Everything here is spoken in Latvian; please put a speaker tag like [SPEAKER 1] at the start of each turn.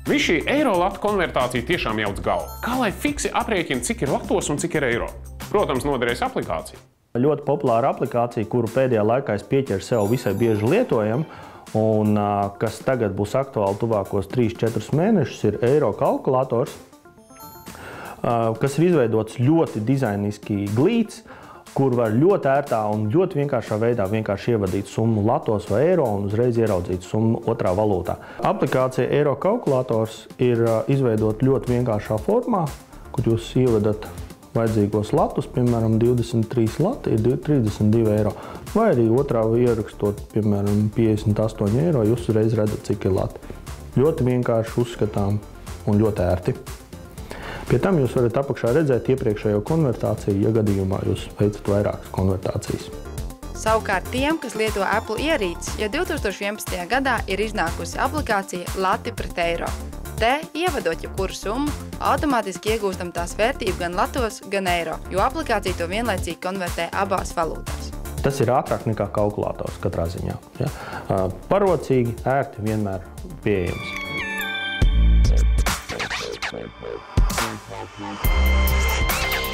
[SPEAKER 1] Viss šī eiro-latu konvertācija tiešām jauc galvu. Kā lai fiksi aprēķina, cik ir latos un cik ir eiro? Protams, noderēs aplikācija.
[SPEAKER 2] Ļoti populāra aplikācija, kuru pēdējā laikā es pieķeru sev visai bieži lietojam, un kas tagad būs aktuāli tuvākos 3-4 mēnešus, ir eiro kalkulators, kas ir izveidots ļoti dizainiski glīts, kur var ļoti ērtā un ļoti vienkāršā veidā vienkārši ievadīt summu latos vai eiro un uzreiz ieraudzīt summu otrā valūtā. Aplikācija eiro kalkulators ir izveidota ļoti vienkāršā formā, kur jūs ievadat vajadzīgos latus, piemēram, 23 lati ir 32 eiro, vai arī otrā ierakstot, piemēram, 58 eiro, jūs uzreiz redzat, cik ir lati. Ļoti vienkārši uzskatām un ļoti ērti. Pie tam jūs varat apakšā redzēt iepriekšējo konvertāciju, ja gadījumā jūs veicat vairākas konvertācijas.
[SPEAKER 3] Savukārt tiem, kas lieto Apple ierīces, jau 2011. gadā ir iznākusi aplikācija Lati pret eiro. Te, ievadot jebkuru summu, automātiski iegūstam tās vērtību gan latos, gan eiro, jo aplikācija to vienlaicīgi konvertē abās valūtās.
[SPEAKER 2] Tas ir ātrāk nekā kalkulators katrā ziņā. Ja? Parocīgi, ērti, vienmēr pieejams.
[SPEAKER 4] Thank you.